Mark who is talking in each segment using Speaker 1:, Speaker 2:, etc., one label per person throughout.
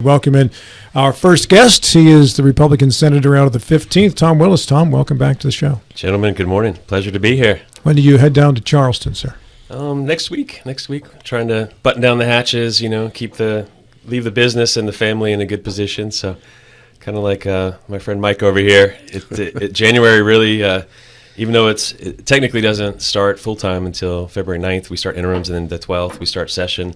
Speaker 1: Welcome in our first guest. He is the Republican Senator out of the 15th, Tom Willis. Tom, welcome back to the show.
Speaker 2: Gentlemen, good morning. Pleasure to be here.
Speaker 1: When do you head down to Charleston, sir?
Speaker 2: Next week. Trying to button down the hatches, leave the business and the family in a good position. So kind of like my friend Mike over here. January really, even though it technically doesn't start full-time until February 9th, we start interims, and then the 12th we start session.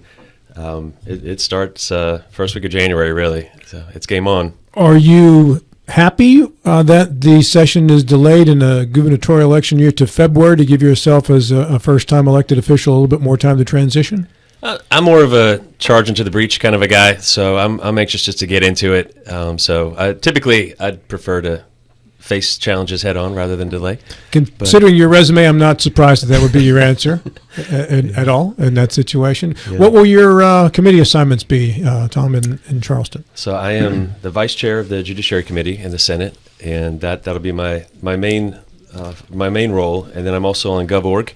Speaker 2: It starts first week of January, really. So it's game on.
Speaker 1: Are you happy that the session is delayed in a gubernatorial election year to February to give yourself, as a first-time elected official, a little bit more time to transition?
Speaker 2: I'm more of a charge into the breach kind of a guy, so I'm anxious just to get into it. Typically, I'd prefer to face challenges head on rather than delay.
Speaker 1: Considering your resume, I'm not surprised that would be your answer at all in that situation. Yeah. What will your committee assignments be, Tom, in Charleston?
Speaker 2: So I am the vice chair of the Judiciary Committee in the Senate, and that'll be my main role. And then I'm also on GovOrg.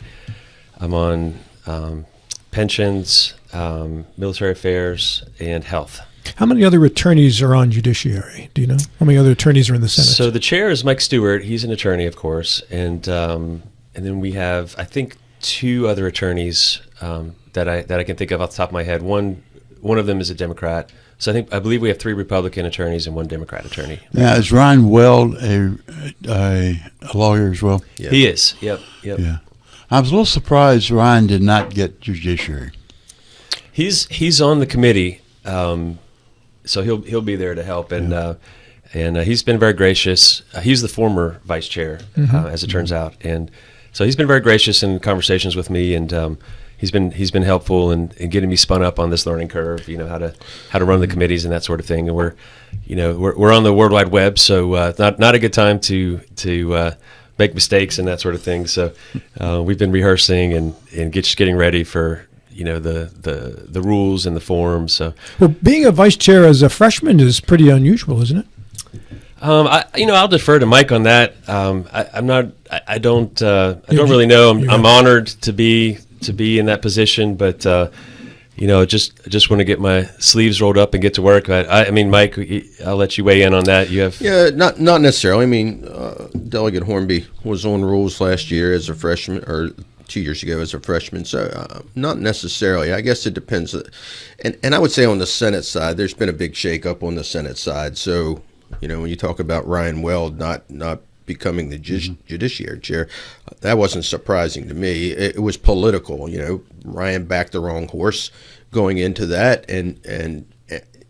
Speaker 2: I'm on pensions, military affairs, and health.
Speaker 1: How many other attorneys are on Judiciary? Do you know? How many other attorneys are in the Senate?
Speaker 2: So the chair is Mike Stewart. He's an attorney, of course. And then we have, I think, two other attorneys that I can think of off the top of my head. One of them is a Democrat. So I believe we have three Republican attorneys and one Democrat attorney.
Speaker 3: Now, is Ryan Weld a lawyer as well?
Speaker 2: Yeah. He is. Yep.
Speaker 3: Yeah. I was a little surprised Ryan did not get Judiciary.
Speaker 2: He's on the committee. So he'll be there to help, and he's been very gracious. He's the former vice chair, as it turns out, and so he's been very gracious in conversations with me, and he's been helpful in getting me spun up on this learning curve. How to run the committees and that sort of thing. And we're on the World Wide Web, so not a good time to make mistakes and that sort of thing. So we've been rehearsing and just getting ready for the rules and the forms. So,
Speaker 1: well, being a vice chair as a freshman is pretty unusual, isn't it?
Speaker 2: I'll defer to Mike on that. I don't really know. I'm honored to be in that position, but just want to get my sleeves rolled up and get to work. But I mean, Mike, I'll let you weigh in on that. You have
Speaker 4: not necessarily. I mean, Delegate Hornby was on rules last year as a freshman, or 2 years ago as a freshman, so not necessarily. I guess it depends. And I would say on the Senate side, there's been a big shakeup on the Senate side. So, when you talk about Ryan Weld not becoming the Judiciary Chair, that wasn't surprising to me. It was political. Ryan backed the wrong horse going into that, and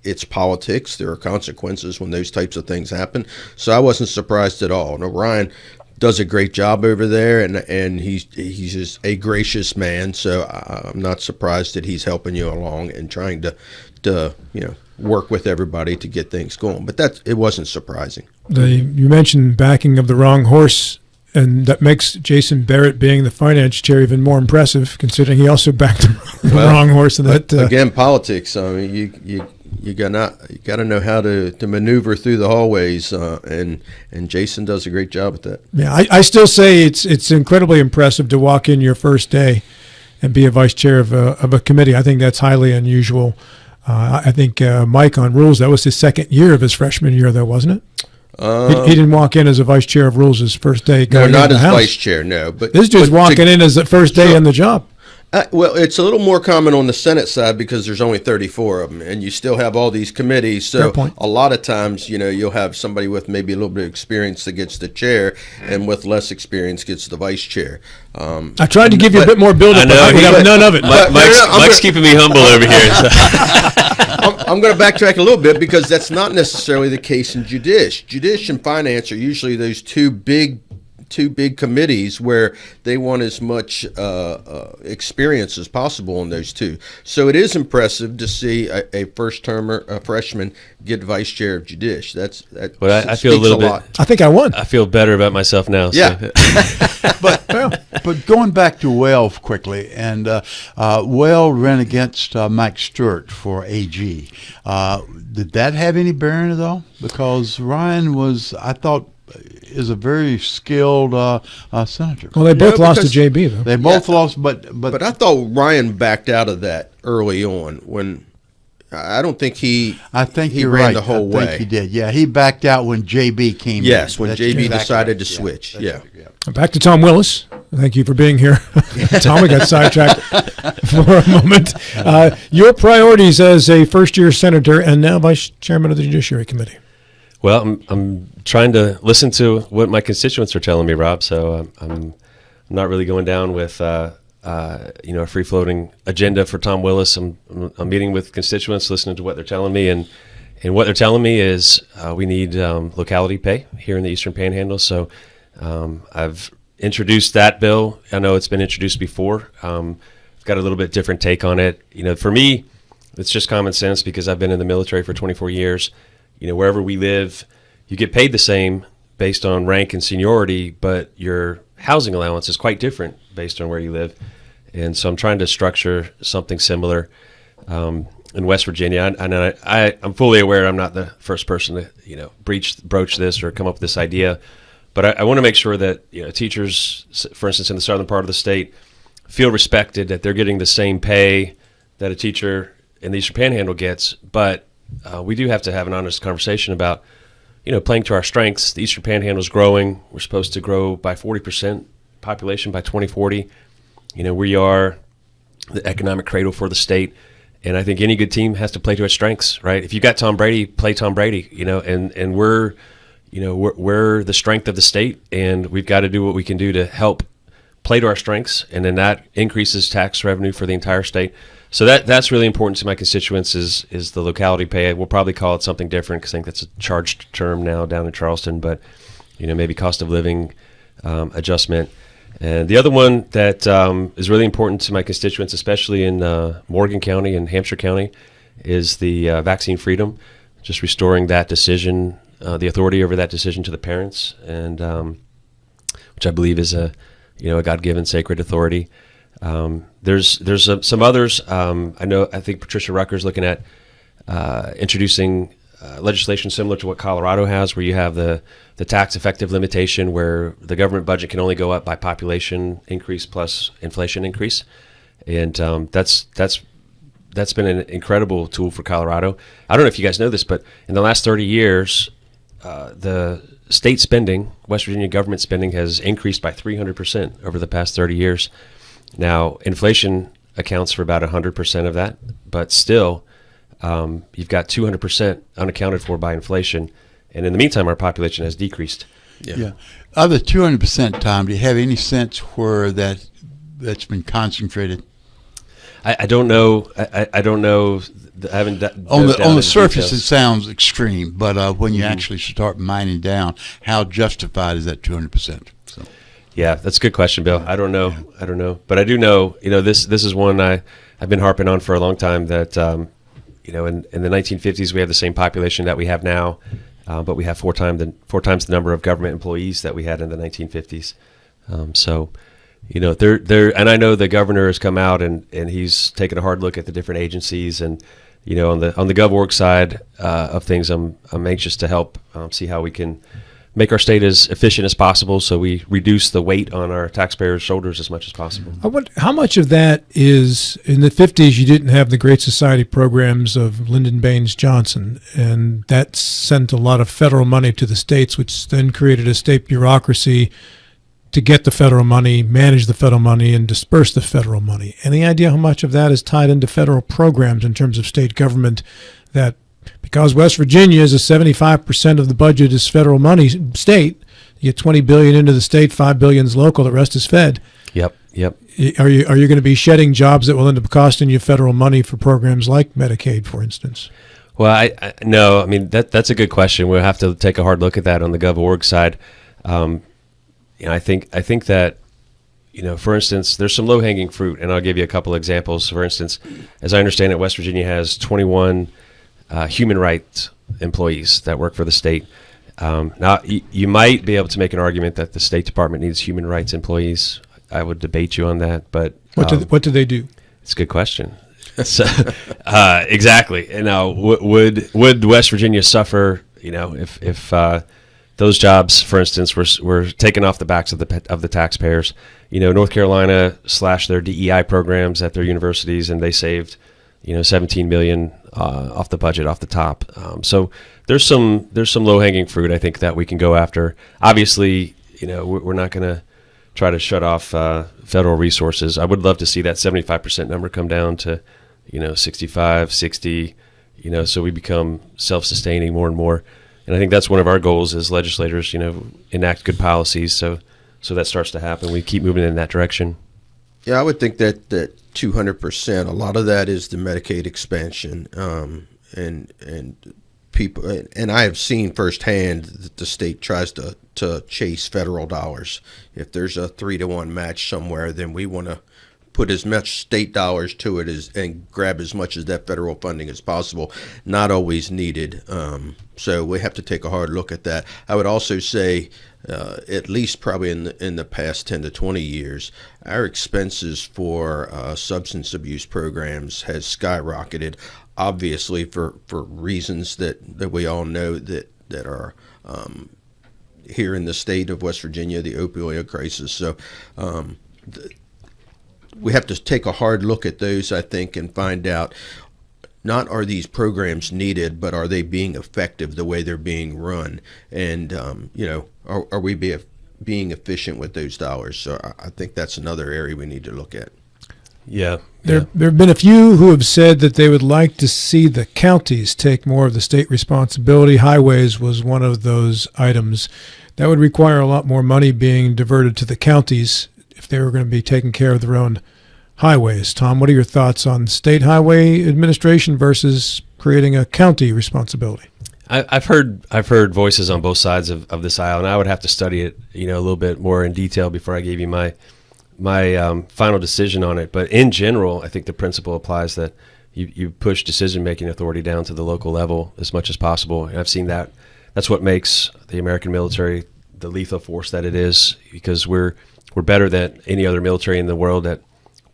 Speaker 4: it's politics. There are consequences when those types of things happen. So I wasn't surprised at all. No, Ryan does a great job over there, and he's just a gracious man. So I'm not surprised that he's helping you along and trying to work with everybody to get things going. But it wasn't surprising.
Speaker 1: You mentioned backing of the wrong horse, and that makes Jason Barrett being the finance chair even more impressive, considering he also backed the wrong horse.
Speaker 4: Again, politics. I mean, you gotta know how to maneuver through the hallways, and Jason does a great job at that.
Speaker 1: Yeah, I still say it's incredibly impressive to walk in your first day and be a vice chair of a committee. I think that's highly unusual. I think Mike on rules, that was his second year of his freshman year, though, wasn't it? He didn't walk in as a vice chair of rules his first day.
Speaker 4: No, not as vice chair. No, but
Speaker 1: this dude's walking in as the first day on the job.
Speaker 4: Well, it's a little more common on the Senate side because there's only 34 of them, and you still have all these committees. So a lot of times, you'll have somebody with maybe a little bit of experience that gets the chair, and with less experience gets the vice chair.
Speaker 1: I tried to give you a bit more build-up, but I got none of it.
Speaker 2: Mike's keeping me humble over here. So.
Speaker 4: I'm going to backtrack a little bit because that's not necessarily the case in Judish. Judish and Finance are usually those two big committees where they want as much experience as possible in those two. So it is impressive to see a first-termer, a freshman, get vice chair of Judish.
Speaker 2: I feel a little bit.
Speaker 1: I think I won.
Speaker 2: I feel better about myself now.
Speaker 4: Yeah.
Speaker 2: So.
Speaker 3: But going back to Weld quickly, and Weld ran against Mike Stewart for AG. Did that have any bearing at all? Because Ryan was, I thought, is a very skilled senator.
Speaker 1: Well, they both lost to JB, though.
Speaker 3: They both lost, but
Speaker 4: I thought Ryan backed out of that early on when I don't think he.
Speaker 3: I think
Speaker 4: he
Speaker 3: you're
Speaker 4: ran
Speaker 3: right.
Speaker 4: the whole
Speaker 3: I think
Speaker 4: way.
Speaker 3: he did. Yeah, he backed out when JB came.
Speaker 4: Yes,
Speaker 3: in.
Speaker 4: when
Speaker 3: That's
Speaker 4: JB
Speaker 3: exactly
Speaker 4: decided
Speaker 3: right.
Speaker 4: to switch.
Speaker 3: That's
Speaker 4: Yeah.
Speaker 3: right,
Speaker 1: Back to Tom Willis. Thank you for being here. Tom, we got sidetracked for a moment. Your priorities as a first-year senator and now vice chairman of the Judiciary Committee.
Speaker 2: Well, I'm trying to listen to what my constituents are telling me, Rob. So I'm not really going down with a free-floating agenda for Tom Willis. I'm meeting with constituents, listening to what they're telling me, and what they're telling me is we need locality pay here in the Eastern Panhandle. So I've introduced that bill. I know it's been introduced before. I've got a little bit different take on it. For me, it's just common sense because I've been in the military for 24 years. Wherever we live, you get paid the same based on rank and seniority, but your housing allowance is quite different based on where you live. And so I'm trying to structure something similar in West Virginia. And I'm fully aware I'm not the first person to broach this or come up with this idea. But I want to make sure that teachers, for instance, in the southern part of the state, feel respected, that they're getting the same pay that a teacher in the Eastern Panhandle gets. But we do have to have an honest conversation about, playing to our strengths. The Eastern Panhandle is growing. We're supposed to grow by 40% population by 2040. We are the economic cradle for the state. And I think any good team has to play to its strengths, right? If you got Tom Brady, play Tom Brady, and we're the strength of the state, and we've got to do what we can do to help play to our strengths, and then that increases tax revenue for the entire state. So that's really important to my constituents is the locality pay. We'll probably call it something different because I think that's a charged term now down in Charleston, but maybe cost of living adjustment. And the other one that is really important to my constituents, especially in Morgan County and Hampshire County, is the vaccine freedom, just restoring that decision, the authority over that decision to the parents, and which I believe is a God-given sacred authority. There's some others. I think Patricia Rucker's looking at introducing legislation similar to what Colorado has, where you have the tax effective limitation, where the government budget can only go up by population increase plus inflation increase, and that's been an incredible tool for Colorado. I don't know if you guys know this, but in the last 30 years, the state spending, West Virginia government spending, has increased by 300% over the past 30 years. Now, inflation accounts for about 100% of that, but still, you've got 200% unaccounted for by inflation. And in the meantime, our population has decreased.
Speaker 3: Yeah. Of the 200%, Tom, do you have any sense where that's been concentrated?
Speaker 2: I don't know. I don't know. I haven't
Speaker 3: on the surface,
Speaker 2: details.
Speaker 3: it sounds extreme, but when you actually start mining down, how justified is that 200%? So.
Speaker 2: Yeah, that's a good question, Bill. I don't know. I don't know, but I do know. This is one I've been harping on for a long time. That in the 1950s we have the same population that we have now, but we have four times the number of government employees that we had in the 1950s. There, and I know the governor has come out and he's taken a hard look at the different agencies, and on the GovOrg side of things, I'm anxious to help see how we can make our state as efficient as possible, so we reduce the weight on our taxpayers' shoulders as much as possible.
Speaker 1: I wonder how much of that is, in the 50s, you didn't have the Great Society programs of Lyndon Baines Johnson, and that sent a lot of federal money to the states, which then created a state bureaucracy to get the federal money, manage the federal money, and disperse the federal money. Any idea how much of that is tied into federal programs in terms of state government, that because West Virginia is 75% of the budget is federal money, state, you get $20 billion into the state, $5 billion is local, the rest is fed.
Speaker 2: Yep.
Speaker 1: Are you going to be shedding jobs that will end up costing you federal money for programs like Medicaid, for instance?
Speaker 2: Well, no. I mean, that's a good question. We'll have to take a hard look at that on the GovOrg side. I think that, for instance, there's some low-hanging fruit, and I'll give you a couple examples. For instance, as I understand it, West Virginia has 21 human rights employees that work for the state. Now, you might be able to make an argument that the State Department needs human rights employees. I would debate you on that, but
Speaker 1: what do they do?
Speaker 2: It's a good question. So, exactly. And now, would West Virginia suffer? If those jobs, for instance, were taken off the backs of the taxpayers? North Carolina slashed their DEI programs at their universities, and they saved $17 million off the budget, off the top. So there's some low hanging fruit, I think, that we can go after. Obviously, we're not going to try to shut off federal resources. I would love to see that 75% number come down to 65, 60, so we become self-sustaining more and more. And I think that's one of our goals as legislators, enact good policies so that starts to happen. We keep moving in that direction.
Speaker 4: Yeah, I would think that 200%, a lot of that is the Medicaid expansion, and people, and I have seen firsthand that the state tries to chase federal dollars. If there's a 3-to-1 match somewhere, then we want to put as much state dollars to it and grab as much of that federal funding as possible. Not always needed. So we have to take a hard look at that. I would also say, at least probably in the past 10 to 20 years, our expenses for substance abuse programs has skyrocketed, obviously for reasons that we all know that are here in the state of West Virginia, the opioid crisis. So we have to take a hard look at those, I think, and find out, not are these programs needed, but are they being effective the way they're being run? And, are we being efficient with those dollars? So I think that's another area we need to look at.
Speaker 2: Yeah.
Speaker 1: There have been a few who have said that they would like to see the counties take more of the state responsibility. Highways was one of those items. That would require a lot more money being diverted to the counties if they were going to be taking care of their own highways. Tom, what are your thoughts on state highway administration versus creating a county responsibility?
Speaker 2: I've heard voices on both sides of this aisle, and I would have to study it, a little bit more in detail before I gave you my final decision on it. But in general, I think the principle applies that you push decision-making authority down to the local level as much as possible. And I've seen that. That's what makes the American military the lethal force that it is, because we're better than any other military in the world at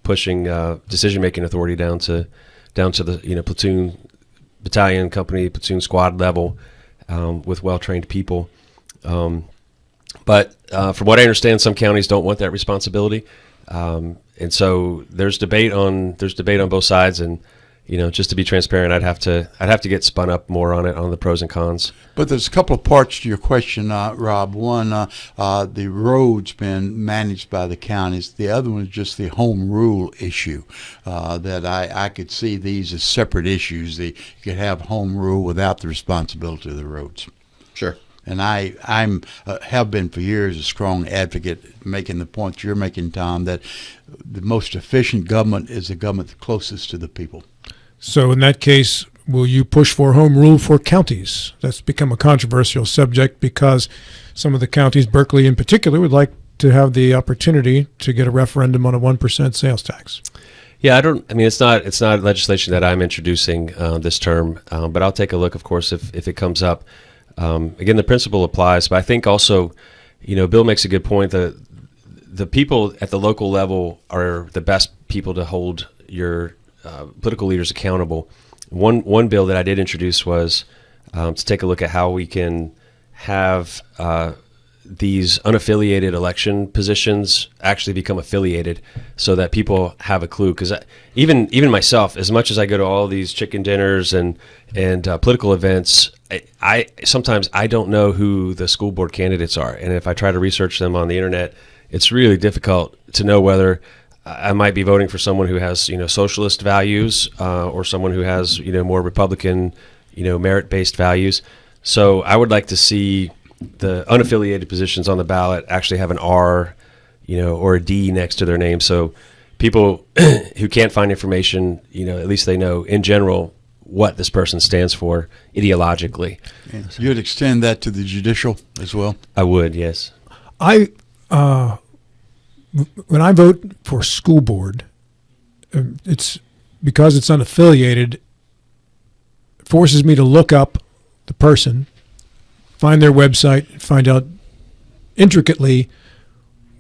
Speaker 2: pushing decision-making authority down to the platoon, battalion, company, platoon, squad level with well-trained people. But from what I understand, some counties don't want that responsibility, and so there's debate on both sides. And just to be transparent, I'd have to get spun up more on it, on the pros and cons.
Speaker 3: But there's a couple of parts to your question, Rob. One, the roads been managed by the counties. The other one is just the home rule issue. That I could see these as separate issues. You could have home rule without the responsibility of the roads.
Speaker 4: Sure.
Speaker 3: And I'm have been for years a strong advocate, making the point you're making, Tom, that the most efficient government is the government closest to the people.
Speaker 1: So in that case, will you push for home rule for counties? That's become a controversial subject because some of the counties, Berkeley in particular, would like to have the opportunity to get a referendum on a 1% sales tax.
Speaker 2: Yeah, it's not legislation that I'm introducing this term, but I'll take a look, of course, if it comes up. Again, the principle applies, but I think also, Bill makes a good point that the people at the local level are the best people to hold your political leaders accountable. One bill that I did introduce was to take a look at how we can have these unaffiliated election positions actually become affiliated, so that people have a clue. Because even myself, as much as I go to all these chicken dinners and political events, I sometimes I don't know who the school board candidates are, and if I try to research them on the internet, it's really difficult to know whether I might be voting for someone who has socialist values or someone who has more Republican merit-based values. So I would like to see the unaffiliated positions on the ballot actually have an R, or a D next to their name, so people who can't find information, at least they know in general what this person stands for ideologically.
Speaker 3: And you'd extend that to the judicial as well?
Speaker 2: I would, yes.
Speaker 1: When I vote for school board, it's because it's unaffiliated, it forces me to look up the person, find their website, find out intricately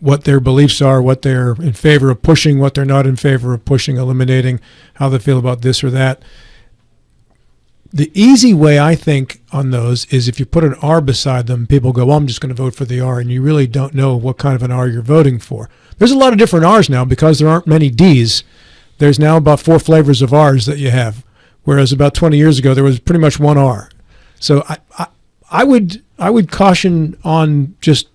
Speaker 1: what their beliefs are, what they're in favor of pushing, what they're not in favor of pushing, eliminating, how they feel about this or that. The easy way, I think, on those is if you put an R beside them, people go, well, I'm just going to vote for the R, and you really don't know what kind of an R you're voting for. There's a lot of different R's now because there aren't many D's. there's now about 4 flavors of R's that you have, whereas about 20 years ago there was pretty much one R. So I would caution on just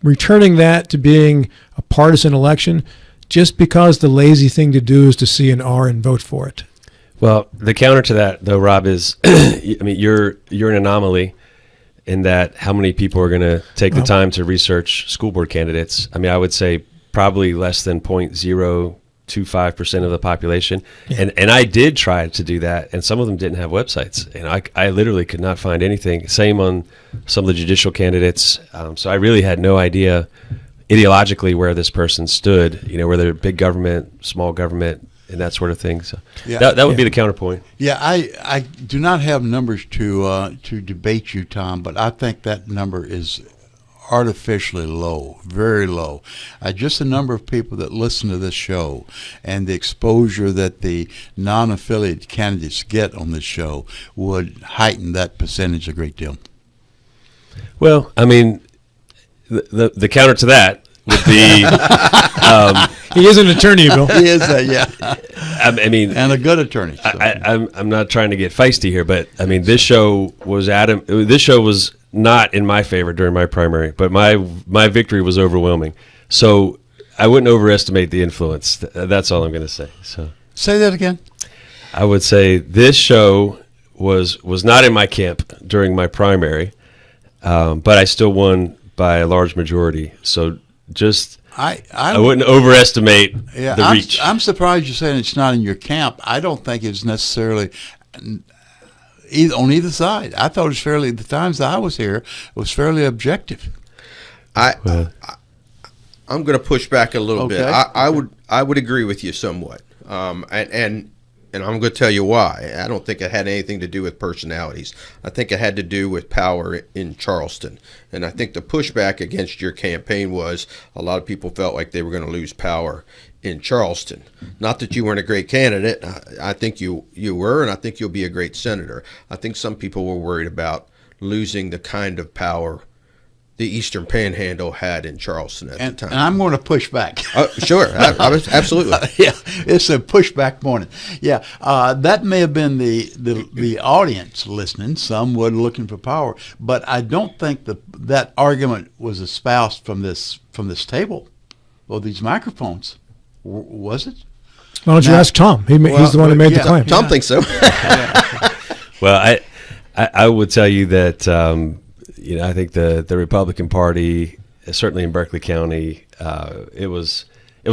Speaker 1: returning that to being a partisan election, just because the lazy thing to do is to see an R and vote for it.
Speaker 2: Well, the counter to that, though, Rob, is I mean, you're an anomaly in that how many people are going to take the time to research school board candidates. I mean, I would say probably less than 0.025% of the population. Yeah. And I did try to do that, and some of them didn't have websites. And I literally could not find anything. Same on some of the judicial candidates. So I really had no idea ideologically where this person stood, whether big government, small government, and that sort of thing. So that would be the counterpoint.
Speaker 3: Yeah, I do not have numbers to debate you, Tom, but I think that number is artificially low, very low. Just the number of people that listen to this show and the exposure that the non-affiliate candidates get on this show would heighten that percentage a great deal.
Speaker 2: Well, I mean, the counter to that would be
Speaker 1: he is an attorney, Bill.
Speaker 3: He is, yeah.
Speaker 2: I mean,
Speaker 3: and a good attorney. So.
Speaker 2: I'm not trying to get feisty here, but I mean, this show was not in my favor during my primary, but my victory was overwhelming. So I wouldn't overestimate the influence. That's all I'm going to say. So
Speaker 3: say that again.
Speaker 2: I would say this show was not in my camp during my primary, but I still won by a large majority. So just I wouldn't overestimate the reach.
Speaker 3: I'm surprised you're saying it's not in your camp. I don't think it's necessarily on either side. I thought it was fairly, the times that I was here, it was fairly objective.
Speaker 4: I'm going to push back a little bit. I would agree with you somewhat, and I'm going to tell you why. I don't think it had anything to do with personalities. I think it had to do with power in Charleston. And I think the pushback against your campaign was a lot of people felt like they were going to lose power in Charleston. Not that you weren't a great candidate. I think you were, and I think you'll be a great senator. I think some people were worried about losing the kind of power the Eastern Panhandle had in Charleston at the time.
Speaker 3: And I'm going to push back.
Speaker 4: Sure, absolutely.
Speaker 3: Yeah, it's a pushback morning. Yeah, that may have been the audience listening. Some were looking for power, but I don't think that argument was espoused from this table or these microphones. Was it?
Speaker 1: Why don't you ask Tom? He's the one who made the claim.
Speaker 4: Tom thinks so.
Speaker 2: Well, I would tell you that. I think the Republican Party, certainly in Berkeley County, it was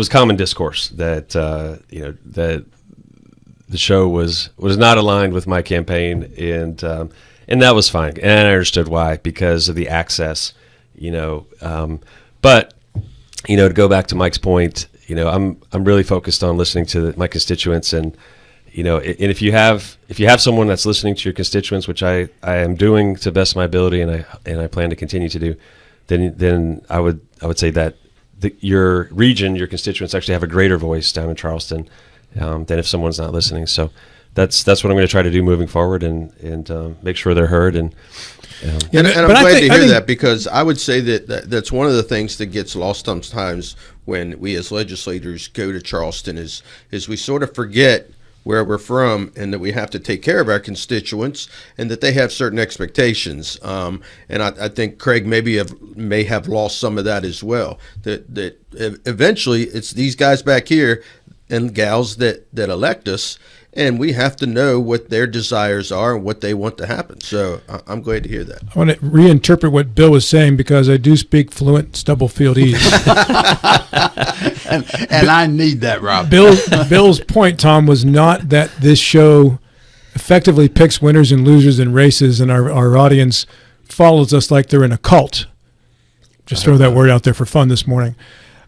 Speaker 2: common discourse that that the show was not aligned with my campaign, and that was fine, and I understood why, because of the access, But to go back to Mike's point, I'm really focused on listening to my constituents, and and if you have someone that's listening to your constituents, which I am doing to the best of my ability, and I plan to continue to do, then I would say that your region, your constituents actually have a greater voice down in Charleston than if someone's not listening. So that's what I'm going to try to do moving forward, and make sure they're heard. And I'm
Speaker 4: glad to hear that, because I would say that's one of the things that gets lost sometimes when we as legislators go to Charleston is we sort of forget where we're from, and that we have to take care of our constituents, and that they have certain expectations. And I think Craig may have lost some of that as well. That eventually it's these guys back here and gals that elect us, and we have to know what their desires are and what they want to happen. So I'm glad to hear that.
Speaker 1: I want to reinterpret what Bill was saying, because I do speak fluent Stubblefieldese.
Speaker 3: and I need that, Rob.
Speaker 1: Bill's point, Tom, was not that this show effectively picks winners and losers in races, and our audience follows us like they're in a cult. Just throw that word out there for fun this morning.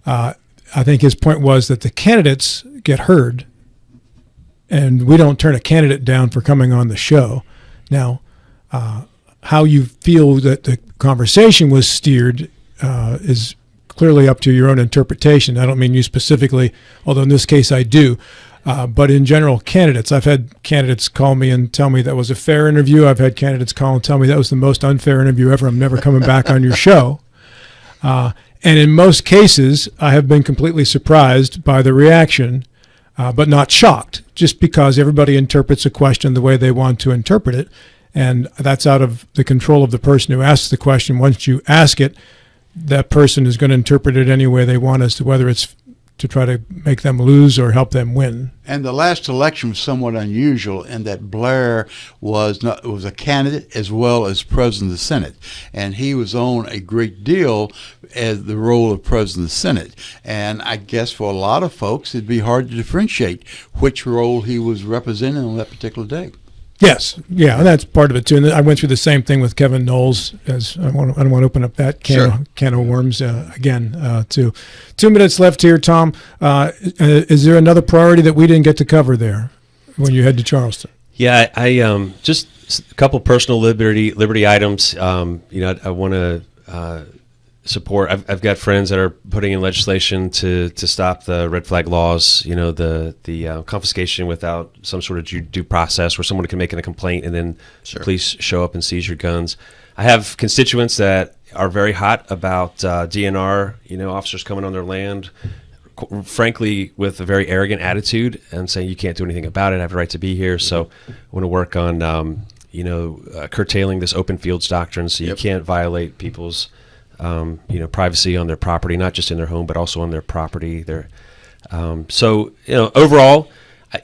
Speaker 1: I think his point was that the candidates get heard, and we don't turn a candidate down for coming on the show. Now, how you feel that the conversation was steered is clearly up to your own interpretation. I don't mean you specifically, although in this case I do. But in general, candidates, I've had candidates call me and tell me that was a fair interview. I've had candidates call and tell me that was the most unfair interview ever. I'm never coming back on your show. And in most cases, I have been completely surprised by the reaction but not shocked, just because everybody interprets a question the way they want to interpret it. And that's out of the control of the person who asks the question. Once you ask it, that person is going to interpret it any way they want, as to whether it's to try to make them lose or help them win.
Speaker 3: And the last election was somewhat unusual in that Blair was a candidate as well as president of the Senate, and he was on a great deal as the role of president of the Senate. And I guess for a lot of folks, it'd be hard to differentiate which role he was representing on that particular day.
Speaker 1: Yes, yeah, and that's part of it too. And I went through the same thing with Kevin Knowles. As I don't want to open up that can of worms again. Too. 2 minutes left here, Tom. Is there another priority that we didn't get to cover there when you head to Charleston?
Speaker 2: Yeah, I just a couple personal liberty items. I want to support. I've got friends that are putting in legislation to stop the red flag laws. The confiscation without some sort of due process, where someone can make a complaint and then the police show up and seize your guns. I have constituents that are very hot about DNR. Officers coming on their land, frankly, with a very arrogant attitude and saying you can't do anything about it. I have a right to be here. So I want to work on curtailing this open fields doctrine, so you can't violate people's privacy on their property, not just in their home, but also on their property. Overall,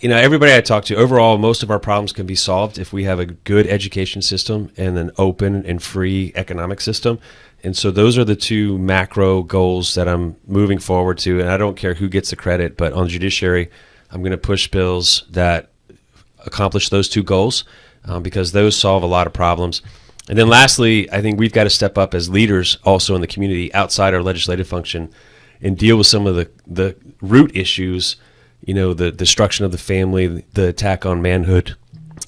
Speaker 2: everybody I talk to, overall, most of our problems can be solved if we have a good education system and an open and free economic system. And so those are the two macro goals that I'm moving forward to. And I don't care who gets the credit, but on judiciary, I'm going to push bills that accomplish those two goals because those solve a lot of problems. And then lastly, I think we've got to step up as leaders also in the community outside our legislative function and deal with some of the root issues, the destruction of the family, the attack on manhood.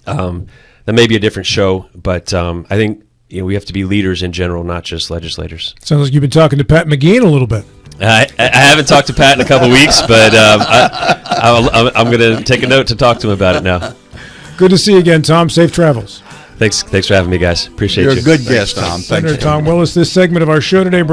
Speaker 2: That may be a different show, but I think we have to be leaders in general, not just legislators.
Speaker 1: Sounds like you've been talking to Pat McGean a little bit.
Speaker 2: I haven't talked to Pat in a couple of weeks, but I'm going to take a note to talk to him about it now.
Speaker 1: Good to see you again, Tom. Safe travels.
Speaker 2: Thanks for having me, guys. Appreciate you.
Speaker 3: You're a good guest, Tom.
Speaker 1: Senator Tom Willis. This segment of our show today